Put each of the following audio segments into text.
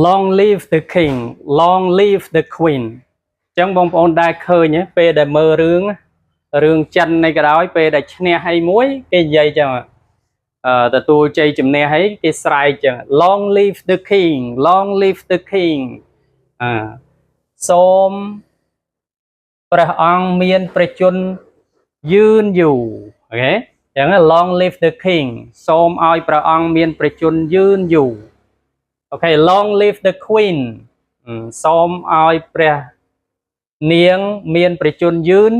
Long live the king long live the queen ចឹងបងប្អូនដែលឃើញពេលដែលមើលរឿងចិននៃក៏ដោយពេលដែលឈ្នះឲ្យមួយគេនិយាយចឹងទទួលជ័យជំនះឲ្យគេស្រែកចឹង long live the king long live the king សូមព្រះអង្គមានព្រះជន្មយឺនយូរអូខេចឹង long live the king សូមឲ្យព្រះអង្គមានព្រះជន្មយឺនយូរអូខេ long live the queen សូមឲ្យព្រះនាងមានព្រះជន្មយឺន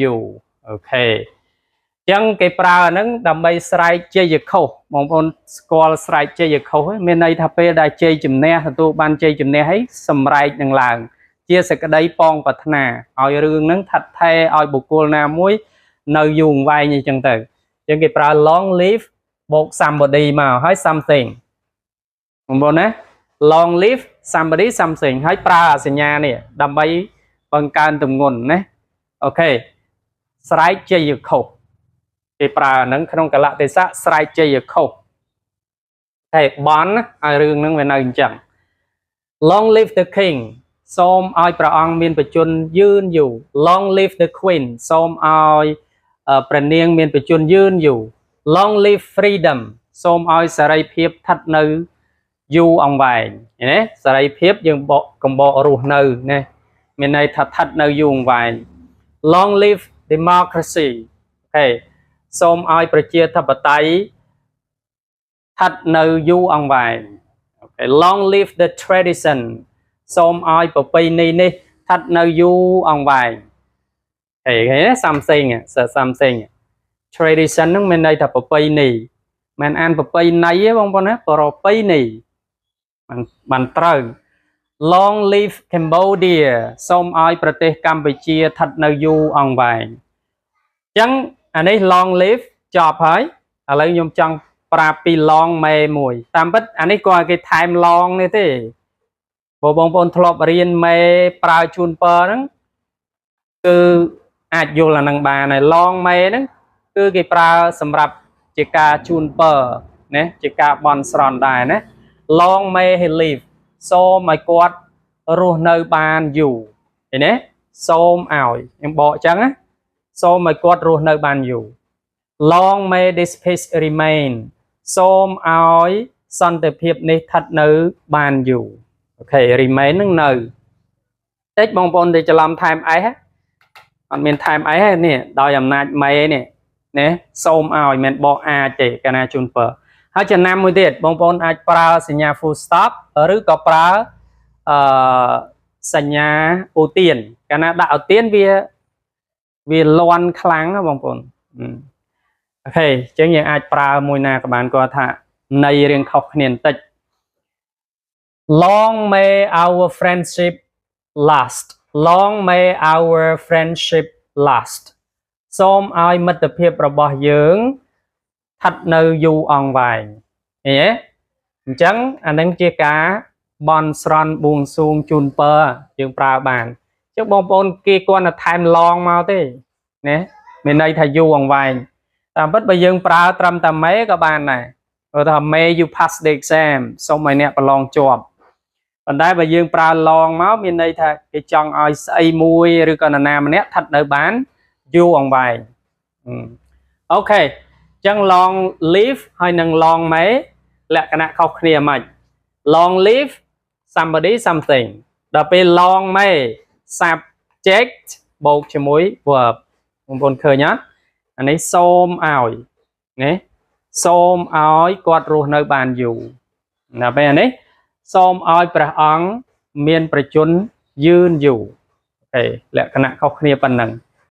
យូរអូខេចឹងគេប្រើហ្នឹងដើម្បីស្រែកជ័យខុសបងប្អូនស្គាល់ស្រែកជ័យខុសមានន័យថាពេលដែលជ័យជំនះទទួលបានជ័យជំនះហើយសម្រែកនឹងឡើងជាសក្តីប៉ងប្រាថ្នាឲ្យរឿងហ្នឹងថិតថេរឲ្យបុគ្គលណាមួយនៅយូរអង្វែងអញ្ចឹងទៅចឹងគេប្រើ long live បូក somebody មកហើយ something បងប្អូនណា long live somebody something ហើយប្រើសញ្ញានេះដើម្បីបង្កើនទម្ងន់ណាអូខេស្រែកជ័យខុសគេប្រើហ្នឹងក្នុងកលៈទេសៈស្រែកជ័យខុសតែបន់ឲ្យរឿងហ្នឹងវានៅអញ្ចឹង long live the king សូមឲ្យព្រះអង្គមានព្រះជន្មយឺនយូរ long live the queen សូមឲ្យព្រះនាងមានព្រះជន្មយឺនយូរ long live freedom សូមឲ្យសេរីភាពស្ថិតនៅយូរអង្វែងណាសេរីភាពយើងបកកំបករស់នៅណាមានន័យថាស្ថិតនៅយូរអង្វែង long live democracy អូខេសូមឲ្យប្រជាធិបតេយ្យស្ថិតនៅយូរអង្វែងអូខេ long live the tradition សូមឲ្យប្រពៃណីនេះស្ថិតនៅយូរអង្វែងហេ something tradition ហ្នឹងមានន័យថាប្រពៃណីមិនអានប្រពៃណីទេបងប្អូនណាប្រពៃណីបានត្រូវ long live Cambodia សូមឲ្យប្រទេសកម្ពុជាស្ថិតនៅយូរអង្វែងអញ្ចឹងអានេះ long live ចប់ហើយឥឡូវខ្ញុំចង់ប្រាប់ពី long មេមួយតាមពិតអានេះគាត់គេថែម long នេះទេបងប្អូនធ្លាប់រៀនមេប្រើជូនពរហ្នឹងគឺអាចយល់អានឹងបានហើយ long មេហ្នឹងគឺគេប្រើសម្រាប់ជាការជូនពរណាជាការបន់ស្រន់ដែរណា long may he live សូមឲ្យគាត់រស់នៅបានយូរឃើញទេសូមឲ្យខ្ញុំបកអញ្ចឹងណាសូមឲ្យគាត់រស់នៅបានយូរ long may this peace remain សូមឲ្យសន្តិភាពនេះស្ថិតនៅបានយូរអូខេ remain នឹងនៅតិចបងប្អូនដែលច្រឡំថែមអីហ៎អត់មានថែមអីហ៎នេះដោយអំណាចមេនេះណាសូមឲ្យមិនបកអាចទេកាលណាជូនពរហើយចំណាំមួយទៀតបងប្អូនអាចប្រើសញ្ញា full stop ឬក៏ប្រើសញ្ញាឧទានកាលណាដាក់ឧទានវាលាន់ខ្លាំងណាបងប្អូនអូខេអញ្ចឹងយើងអាចប្រើមួយណាក៏បានគាត់ថាន័យរៀងខុសគ្នាបន្តិច long may our friendship last long may our friendship last សូមឲ្យមិត្តភាពរបស់យើងស្ថិតនៅយូរអង្វែងឃើញទេអញ្ចឹងអានឹងជាការបន់ស្រន់បួងសួងជូនពរយើងប្រើបានអញ្ចឹងបងប្អូនគេគាត់ទៅថែម long មកទេណាមានន័យថាយូរអង្វែងតាមពិតបើយើងប្រើត្រឹមតែមេក៏បានដែរព្រោះថា may you pass the exam សូមឲ្យអ្នកប្រឡងជាប់ប៉ុន្តែបើយើងប្រើ long មកមានន័យថាគេចង់ឲ្យស្អីមួយឬក៏នរណាម្នាក់ស្ថិតនៅបានយូរអង្វែងអូខេអញ្ចឹង long live ហើយនឹង long may លក្ខណៈខុសគ្នាហ្មង long live somebody something ដល់ពេល long may subject បូកជាមួយ verb បងប្អូនឃើញអត់អានេះសូមឲ្យណាសូមឲ្យគាត់រស់នៅបានយូរដល់ពេលអានេះសូមឲ្យព្រះអង្គមានព្រះជន្មយឺនយូរអូខេលក្ខណៈខុសគ្នាប៉ុណ្ណឹង